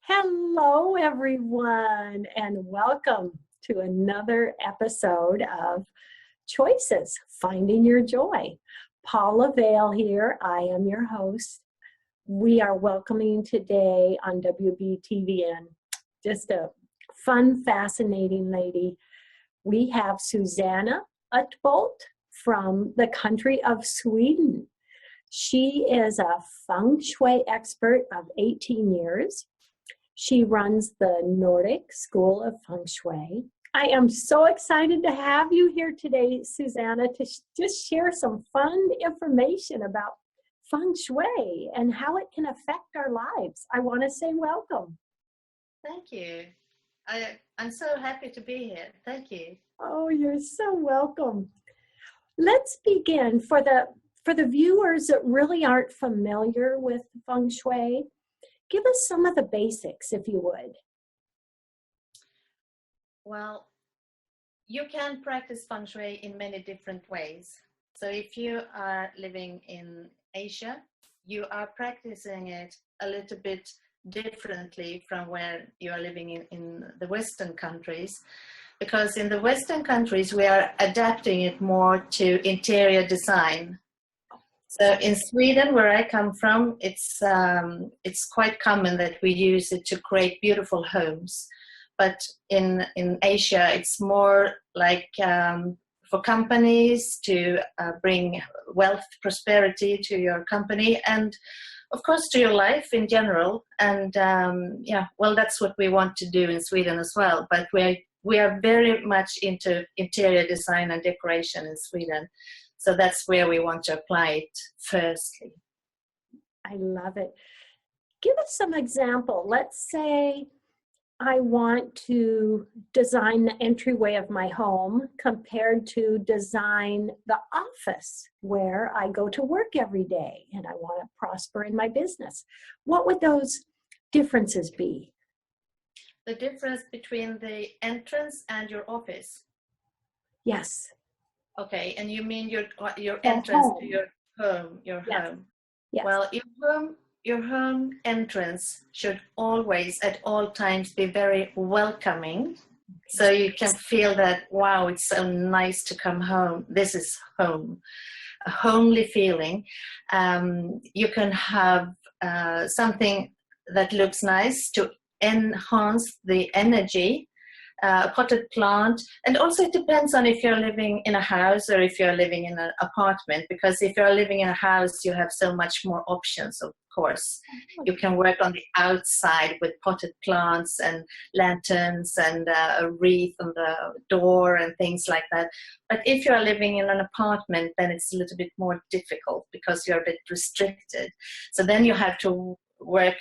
Hello, everyone, and welcome to another episode of Choices, Finding Your Joy. Paula Vail here. I am your host. We are welcoming today on WBTVN just a fun, fascinating lady. We have Susanna Utbolt from the country of Sweden. She is a feng shui expert of 18 years. She runs the Nordic School of Feng Shui. I am so excited to have you here today, Susanna, to just share some fun information about feng shui and how it can affect our lives. I want to say welcome. Thank you. I'm so happy to be here. Thank you. Oh, you're so welcome. Let's begin. For the viewers that really aren't familiar with feng shui, give us some of the basics, if you would. Well, you can practice feng shui in many different ways. So if you are living in Asia, you are practicing it a little bit differently from where you are living in the Western countries. Because in the Western countries, we are adapting it more to interior design. So in Sweden, where I come from, it's quite common that we use it to create beautiful homes. But in Asia, it's more like for companies to bring wealth, prosperity to your company, and of course to your life in general. And that's what we want to do in Sweden as well. But we are very much into interior design and decoration in Sweden. So that's where we want to apply it firstly. I love it. Give us some example. Let's say I want to design the entryway of my home compared to design the office where I go to work every day and I want to prosper in my business. What would those differences be? The difference between the entrance and your office? Yes. Okay, and you mean your entrance to your home, Yes. home. Yes. Well, your home entrance should always, at all times, be very welcoming. So you can feel that, wow, it's so nice to come home. This is home, a homely feeling. You can have something that looks nice to enhance the energy. A potted plant, and also it depends on if you're living in a house or if you're living in an apartment, because if you're living in a house you have so much more options. Of course, you can work on the outside with potted plants and lanterns and a wreath on the door and things like that. But if you're living in an apartment, then it's a little bit more difficult because you're a bit restricted. So then you have to work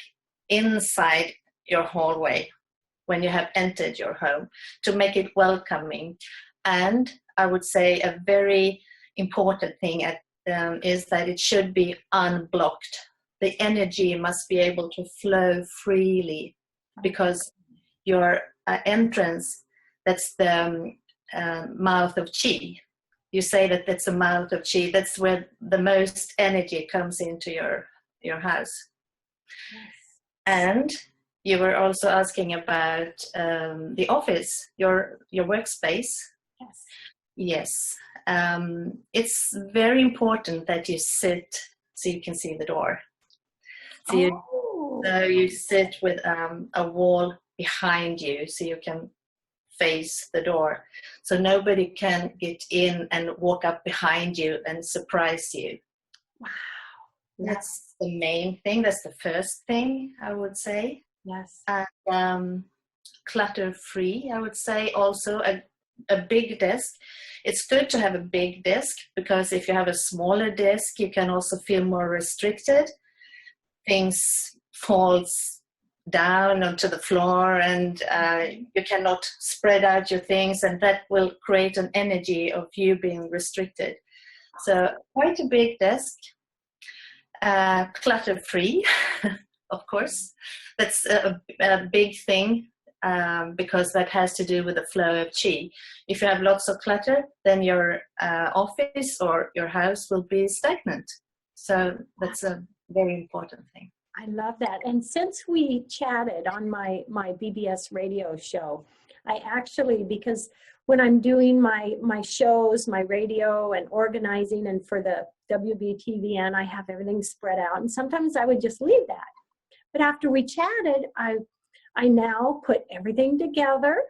inside your hallway when you have entered your home to make it welcoming. And I would say a very important thing is that it should be unblocked. The energy must be able to flow freely, because your entrance, that's the mouth of qi. You say that that's a mouth of qi. That's where the most energy comes into your house. Yes. And you were also asking about the office, your workspace. Yes. Yes. It's very important that you sit so you can see the door. So you sit with a wall behind you so you can face the door. So nobody can get in and walk up behind you and surprise you. Wow. That's the main thing. That's the first thing I would say. Yes. And clutter-free, I would say. Also a big desk. It's good to have a big desk, because if you have a smaller desk, you can also feel more restricted. Things falls down onto the floor, and you cannot spread out your things, and that will create an energy of you being restricted. So quite a big desk, clutter-free. Of course, that's a big thing, because that has to do with the flow of qi. If you have lots of clutter, then your office or your house will be stagnant. So that's a very important thing. I love that. And since we chatted on my BBS radio show, I actually, because when I'm doing my shows, my radio and organizing, and for the WBTVN, I have everything spread out. And sometimes I would just leave that. But after we chatted, I now put everything together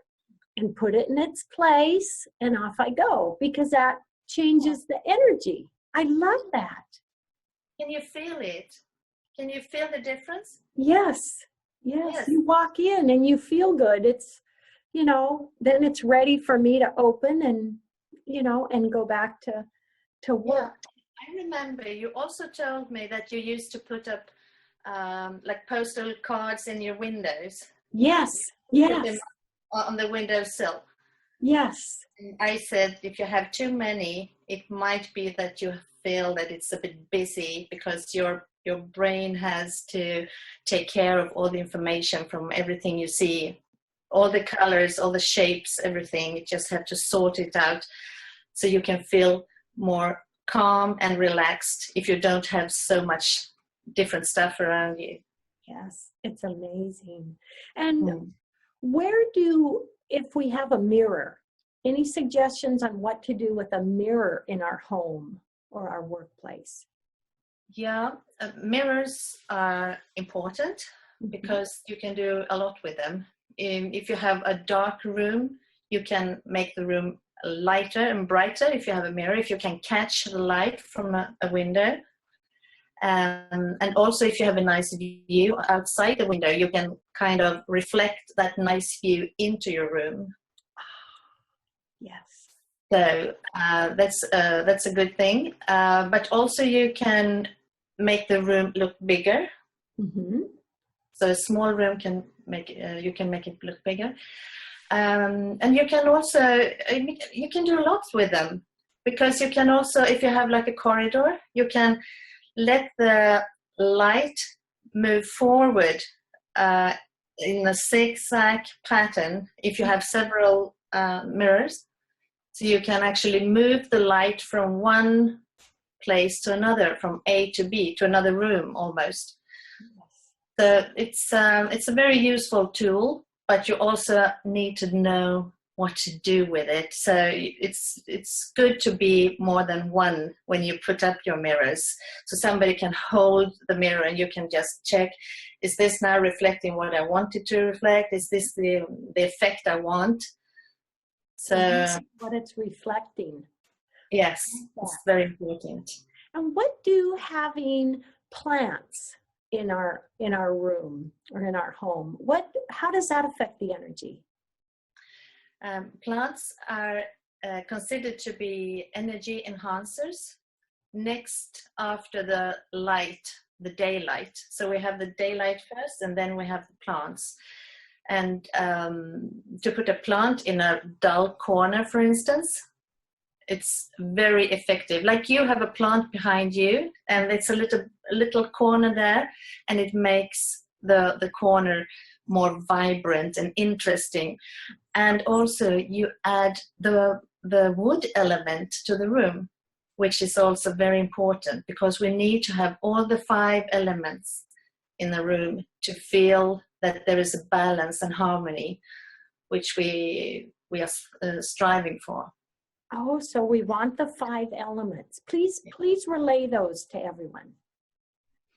and put it in its place, and off I go, because that changes the energy. I love that. Can you feel it? Can you feel the difference? Yes. You walk in and you feel good. It's, then it's ready for me to open and, and go back to work. Yeah. I remember you also told me that you used to put up like postal cards in your windows. Yes. Put them on the windowsill. Yes. And I said, if you have too many, it might be that you feel that it's a bit busy because your brain has to take care of all the information from everything you see, all the colors, all the shapes, everything. You just have to sort it out so you can feel more calm and relaxed if you don't have so much different stuff around you. Yes, it's amazing. And if we have a mirror, any suggestions on what to do with a mirror in our home or our workplace? Yeah, mirrors are important because you can do a lot with them. If you have a dark room, you can make the room lighter and brighter if you have a mirror, if you can catch the light from a window. And also if you have a nice view outside the window, you can kind of reflect that nice view into your room. Yes. So that's a good thing. But also you can make the room look bigger. Mm-hmm. So a small room can make it look bigger. And you can also you can do lots with them, because you can also, if you have like a corridor, you can let the light move forward in a zigzag pattern if you have several mirrors. So you can actually move the light from one place to another, from A to B, to another room almost. So it's a very useful tool, but you also need to know what to do with it. So it's good to be more than one when you put up your mirrors. So somebody can hold the mirror and you can just check, is this now reflecting what I want it to reflect? Is this the effect I want? So what it's reflecting. Yes, it's very important. And what do having plants in our room or in our home, how does that affect the energy? Plants are considered to be energy enhancers next after the light, the daylight. So we have the daylight first, and then we have the plants. And to put a plant in a dull corner, for instance, it's very effective. Like you have a plant behind you, and it's a little corner there, and it makes the corner more vibrant and interesting. And also you add the wood element to the room, which is also very important, because we need to have all the 5 elements in the room to feel that there is a balance and harmony, which we are striving for. Oh, so we want the 5 elements. Please relay those to everyone.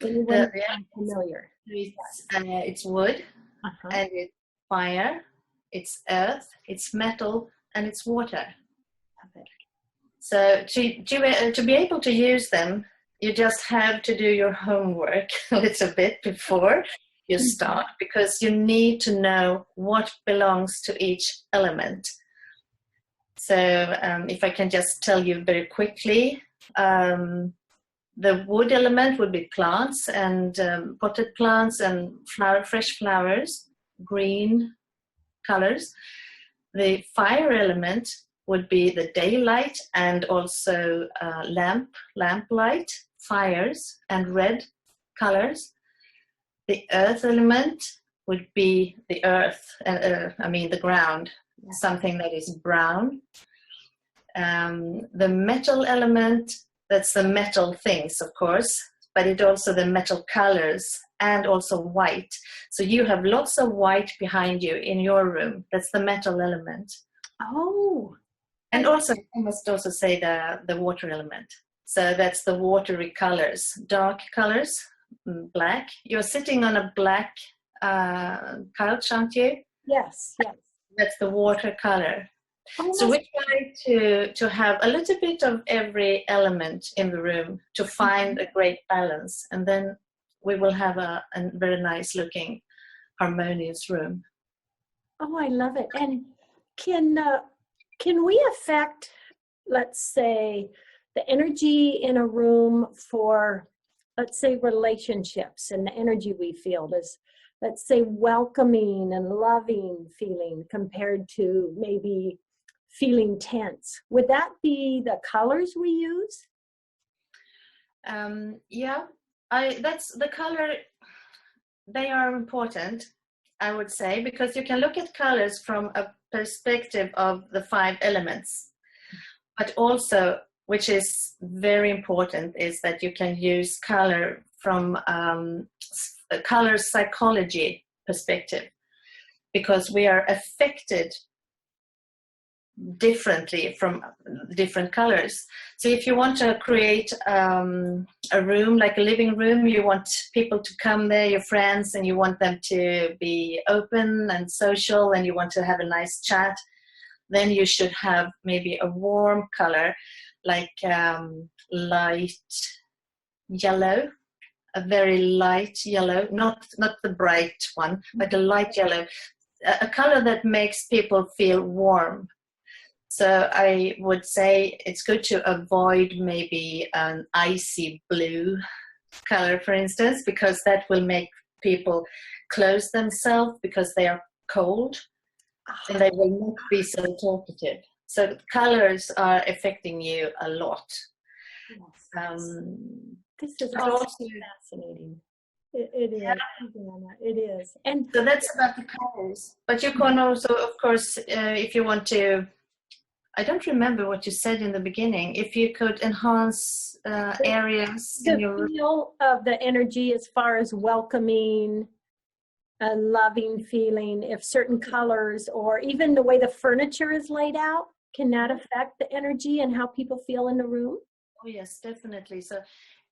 Anyone familiar? It's wood, and it's fire, it's earth, it's metal, and it's water. So to be able to use them, you just have to do your homework a little bit before you start, because you need to know what belongs to each element. So if I can just tell you very quickly, the wood element would be plants and potted plants and fresh flowers, green colors. The fire element would be the daylight and also lamplight, fires, and red colors. The earth element would be the earth, the ground, something that is brown. The metal element, that's the metal things, of course, but it also the metal colors, and also white. So you have lots of white behind you in your room. That's the metal element. Oh. And also, I must also say the water element. So that's the watery colors, dark colors, black. You're sitting on a black couch, aren't you? Yes, yes. That's the water color. Oh, So we try to have a little bit of every element in the room to find a great balance. And then we will have a very nice looking, harmonious room. oh, I love it. And can we affect, let's say, the energy in a room for, let's say, relationships, and the energy we feel is, let's say, welcoming and loving feeling compared to maybe feeling tense? Would that be the colors we use? Yeah, that's the color. They are important, I would say, because you can look at colors from a perspective of the 5 elements, but also, which is very important, is that you can use color from a color psychology perspective, because we are affected differently from different colors. So if you want to create a room, like a living room, you want people to come there, your friends, and you want them to be open and social, and you want to have a nice chat, then you should have maybe a warm color, like light yellow, a very light yellow, not the bright one, but a light yellow, a color that makes people feel warm. So I would say it's good to avoid maybe an icy blue color, for instance, because that will make people close themselves because they are cold, and they will not be so talkative. So colors are affecting you a lot. Yes. This is also fascinating. It is, yeah. Susanna, it is. And so that's about the colors. But you can also, of course, if you want to, I don't remember what you said in the beginning, if you could enhance areas in your room. The feel of the energy as far as welcoming, a loving feeling, if certain colors or even the way the furniture is laid out, can that affect the energy and how people feel in the room? Oh yes, definitely. So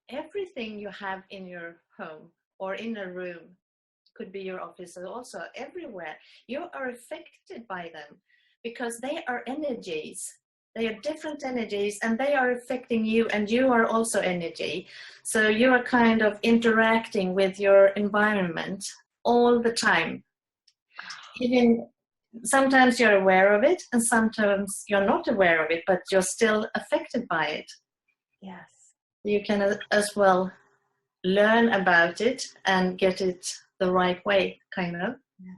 everything you have in your home or in a room, could be your office, and also everywhere, you are affected by them because they are energies. They are different energies, and they are affecting you, and you are also energy. So you are kind of interacting with your environment all the time. Even sometimes you're aware of it, and sometimes you're not aware of it, but you're still affected by it. Yes. You can as well learn about it and get it the right way, kind of. Yes.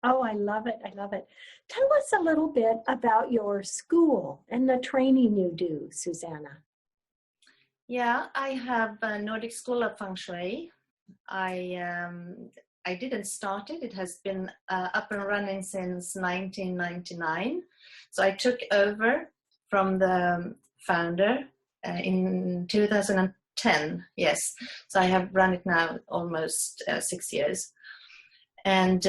Oh, I love it. I love it. Tell us a little bit about your school and the training you do, Susanna. Yeah, I have a Nordic School of Feng Shui. I didn't start it. It has been up and running since 1999. So I took over from the founder in 2010. Yes. So I have run it now almost 6 years. And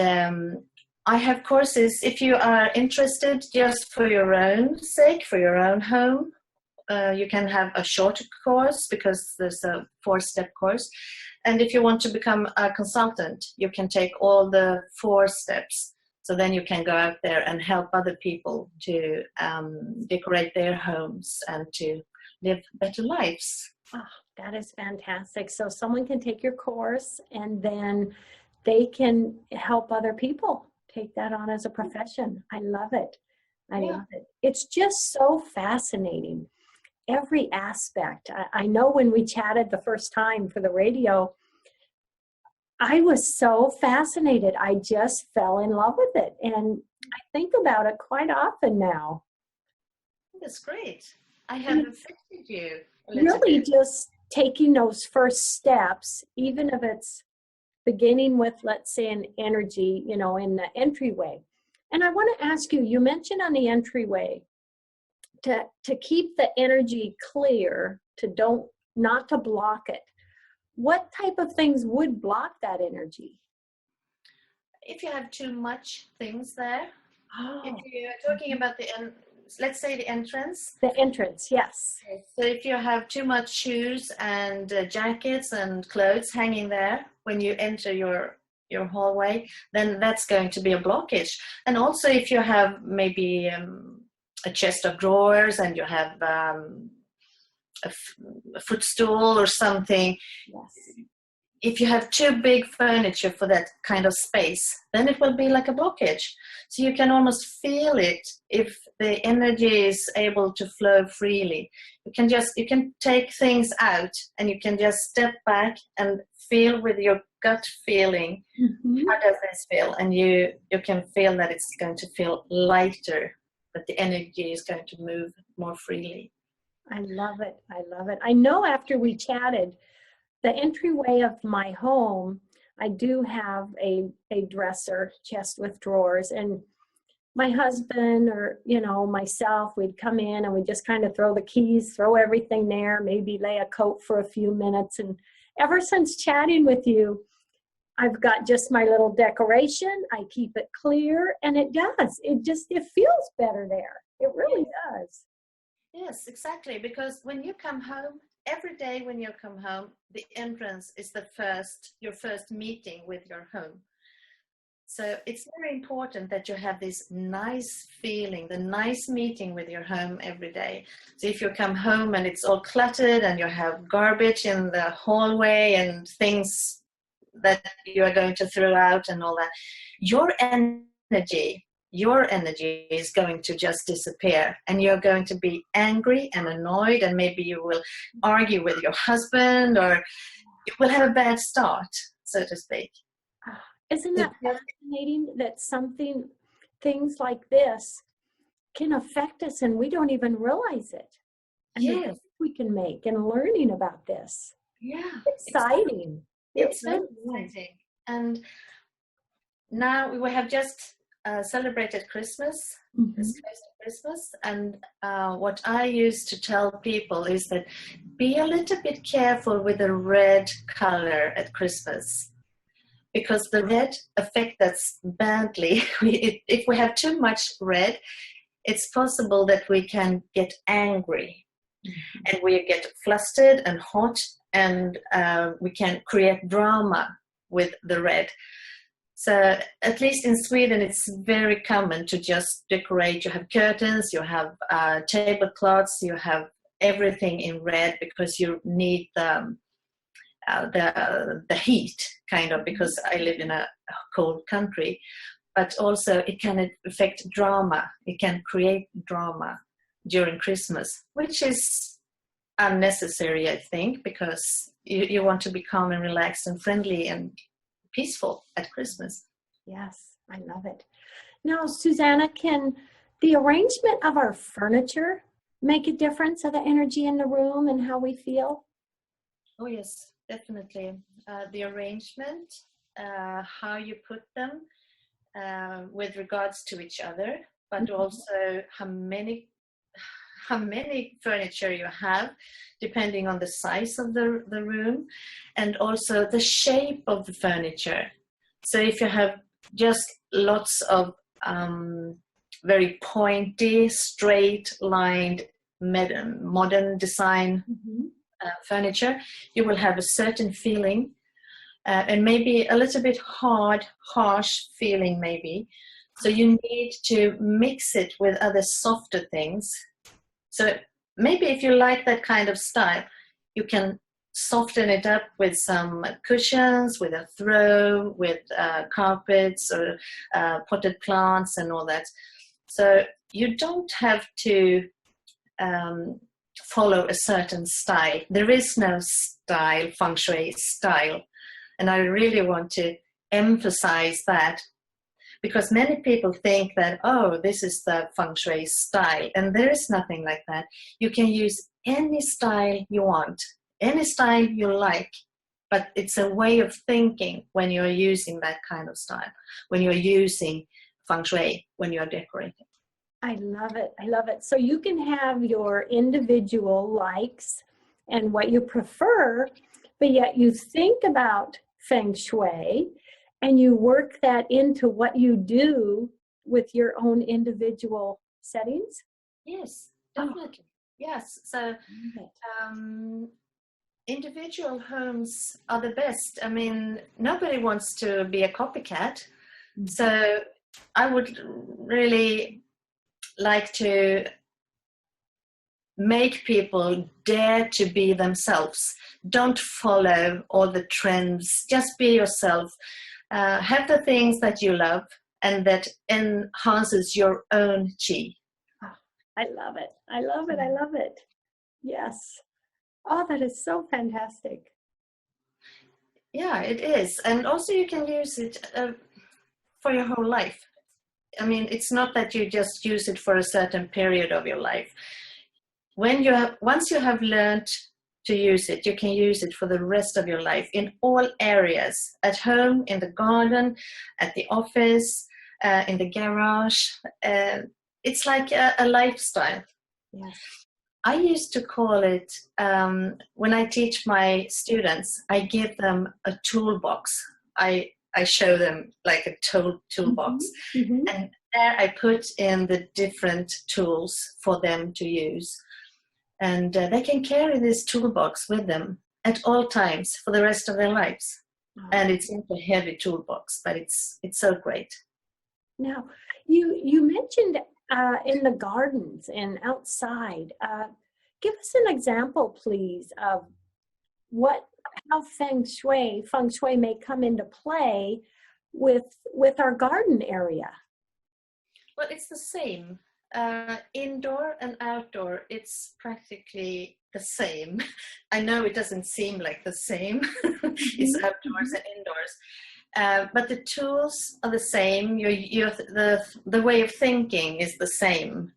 I have courses, if you are interested just for your own sake, for your own home, you can have a shorter course because there's a 4-step course. And if you want to become a consultant, you can take all the 4 steps. So then you can go out there and help other people to decorate their homes and to live better lives. Oh, that is fantastic. So someone can take your course and then they can help other people take that on as a profession. I love it. I love it. It's just so fascinating. Every aspect. I know when we chatted the first time for the radio, I was so fascinated. I just fell in love with it. And I think about it quite often now. That's great. I have affected you a little really bit. Just taking those first steps, even if it's beginning with, let's say, an energy, in the entryway. And I want to ask you, you mentioned on the entryway to keep the energy clear, not to block it. what type of things would block that energy? If you have too much things there, Oh, if you're talking about let's say the entrance. the entrance, yes. So if you have too much shoes and jackets and clothes hanging there when you enter your hallway, then that's going to be a blockage. And also if you have maybe a chest of drawers and you have a footstool or something, Yes. if you have too big furniture for that kind of space, then it will be like a blockage. So you can almost feel it if the energy is able to flow freely. You can take things out and you can just step back and feel with your gut feeling, how does this feel? And you can feel that it's going to feel lighter, that the energy is going to move more freely. I love it. I love it. I know after we chatted, the entryway of my home, I do have a dresser, chest with drawers, and my husband or, myself, we'd come in and we'd just kind of throw the keys, throw everything there, maybe lay a coat for a few minutes. And ever since chatting with you, I've got just my little decoration. I keep it clear, and it does. It feels better there. It really does. Yes, exactly. Because when you come home, every day when you come home, the entrance is your first meeting with your home. So it's very important that you have this nice feeling, the nice meeting with your home every day. So if you come home and it's all cluttered and you have garbage in the hallway and things that you are going to throw out and all that, your energy is going to just disappear, and you're going to be angry and annoyed, and maybe you will argue with your husband, or you will have a bad start, so to speak. Isn't that fascinating that things like this can affect us and we don't even realize it? Yes. We can make and learning about this. Yeah. Exciting. It's very exciting. And now we have just celebrated Christmas. It's close to Christmas. And what I used to tell people is that be a little bit careful with the red color at Christmas, because the red affects us badly. If we have too much red, it's possible that we can get angry and we get flustered and hot, and we can create drama with the red. So at least in Sweden, it's very common to just decorate. You have curtains, you have tablecloths, you have everything in red, because you need the heat, kind of, because I live in a cold country. But also it can affect drama. It can create drama during Christmas, which is unnecessary, I think, because you want to be calm and relaxed and friendly and peaceful at Christmas. Yes, I love it. Now, Susanna, can the arrangement of our furniture make a difference of the energy in the room and how we feel? Oh, yes, definitely. The arrangement, how you put them with regards to each other, but also how many furniture you have, depending on the size of the room, and also the shape of the furniture. So if you have just lots of very pointy, straight-lined, modern design furniture, you will have a certain feeling, and maybe a little bit harsh feeling maybe. So you need to mix it with other softer things. So maybe if you like that kind of style, you can soften it up with some cushions, with a throw, with carpets or potted plants and all that. So you don't have to follow a certain style. There is no style, feng shui style. And I really want to emphasize that, because many people think that, oh, this is the feng shui style, and there is nothing like that. You can use any style you want, any style you like, but it's a way of thinking when you're using that kind of style, when you're using feng shui, when you're decorating. I love it. I love it. So you can have your individual likes and what you prefer, but yet you think about feng shui and you work that into what you do with your own individual settings. Yes, definitely. Yes. So individual homes are the best. I mean, nobody wants to be a copycat. Mm-hmm. So I would really like to make people dare to be themselves. Don't follow all the trends. Just be yourself. Have the things that you love and that enhances your own chi. Oh, I love it. I love it. I love it. Yes. Oh, that is so fantastic. Yeah, it is. And also you can use it for your whole life. I mean, it's not that you just use it for a certain period of your life. Once you have learned to use it, you can use it for the rest of your life in all areas, at home, in the garden, at the office, in the garage. It's like a lifestyle. Yes. I used to call it, when I teach my students, I give them a toolbox. I show them like a toolbox. Mm-hmm. And there I put in the different tools for them to use. And they can carry this toolbox with them at all times for the rest of their lives. Oh. And it's not a heavy toolbox, but it's so great. Now, you mentioned in the gardens and outside. Give us an example, please, of how feng shui may come into play with our garden area. Well, it's the same. Indoor and outdoor, it's practically the same. I know it doesn't seem like the same. It's outdoors and indoors. But the tools are the same. The way of thinking is the same.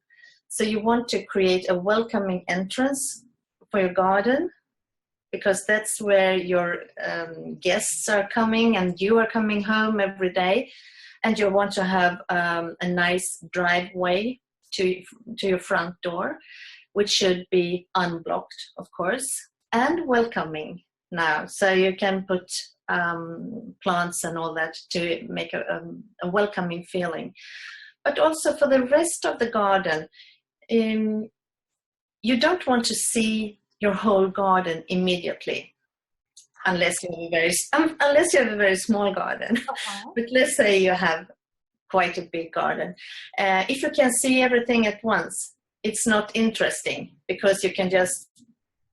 So you want to create a welcoming entrance for your garden, because that's where your guests are coming and you are coming home every day. And you want to have a nice driveway to your front door, which should be unblocked, of course, and welcoming now. So you can put plants and all that to make a welcoming feeling. But also for the rest of the garden, you don't want to see your whole garden immediately, unless you have a very small garden. Uh-huh. But let's say you have quite a big garden. If you can see everything at once, it's not interesting, because you can just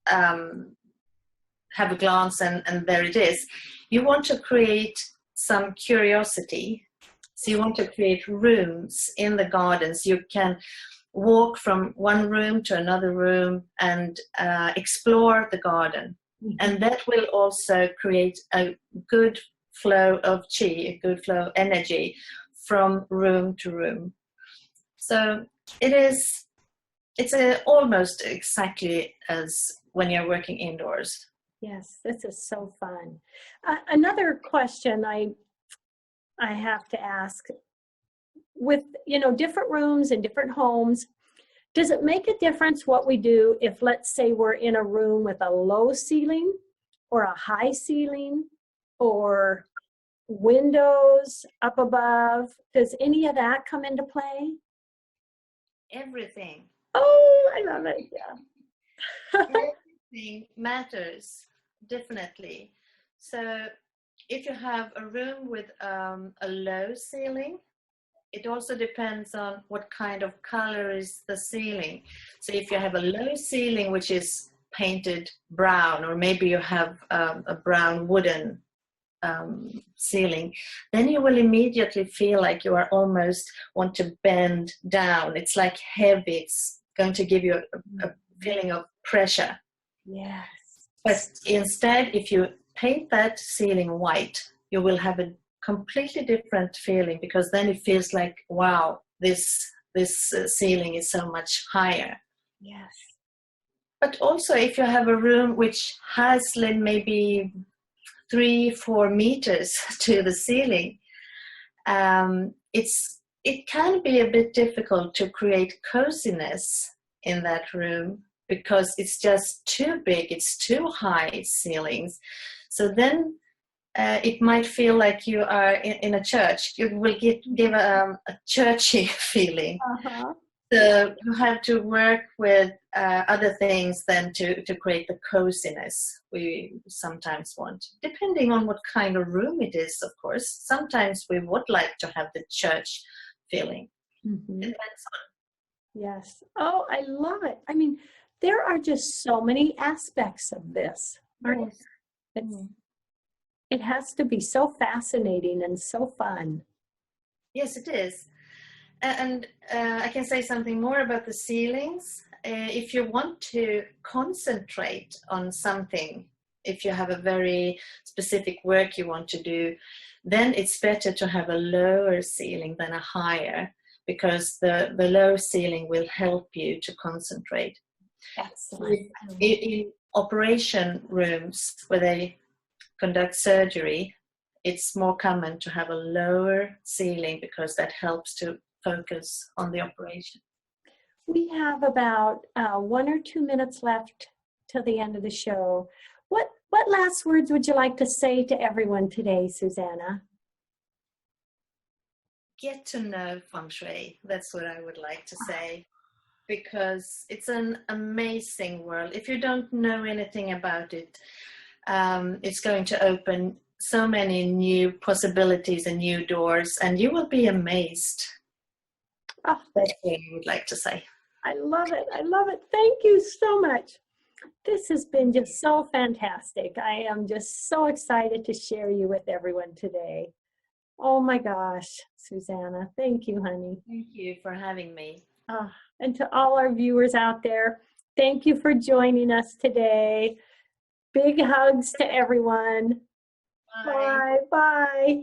have a glance and there it is. You want to create some curiosity. So you want to create rooms in the gardens. You can walk from one room to another room and explore the garden. Mm-hmm. And that will also create a good flow of chi, a good flow of energy from room to room. So it's almost exactly as when you're working indoors. Yes, this is so fun. Another question I have to ask, with different rooms and different homes, does it make a difference what we do if, let's say, we're in a room with a low ceiling or a high ceiling or windows up above? Does any of that come into play? Everything. Oh, I love it. Yeah. Everything matters, definitely. So if you have a room with a low ceiling, it also depends on what kind of color is the ceiling. So if you have a low ceiling which is painted brown, or maybe you have a brown wooden ceiling, then you will immediately feel like you are almost want to bend down. It's like heavy. It's going to give you a feeling of pressure. Yes. But instead, if you paint that ceiling white, you will have a completely different feeling, because then it feels like, wow, this ceiling is so much higher. Yes. But also, if you have a room which has maybe 3-4 meters to the ceiling, it can be a bit difficult to create coziness in that room, because it's just too big, it's too high ceilings. So then it might feel like you are in a church. You will give a churchy feeling. Uh-huh. So you have to work with other things than to create the coziness we sometimes want, depending on what kind of room it is, of course. Sometimes we would like to have the church feeling. Mm-hmm. Depends Yes. Oh, I love it. I mean, there are just so many aspects of this. on. It has to be so fascinating and so fun. Yes, it is. And I can say something more about the ceilings. If you want to concentrate on something, if you have a very specific work you want to do, then it's better to have a lower ceiling than a higher, because the low ceiling will help you to concentrate. Excellent. In operation rooms where they conduct surgery, it's more common to have a lower ceiling because that helps to focus on the operation. We have about 1 or 2 minutes left till the end of the show. What last words would you like to say to everyone today, Susanna? Get to know feng shui. That's what I would like to say, because it's an amazing world. If you don't know anything about it, it's going to open so many new possibilities and new doors, and you will be amazed. Oh, that's what I would like to say. I love it. I love it. Thank you so much. This has been just so fantastic. I am just so excited to share you with everyone today. Oh my gosh, Susanna, thank you, honey. Thank you for having me. And to all our viewers out there, thank you for joining us today. Big hugs to everyone. Bye. Bye. Bye.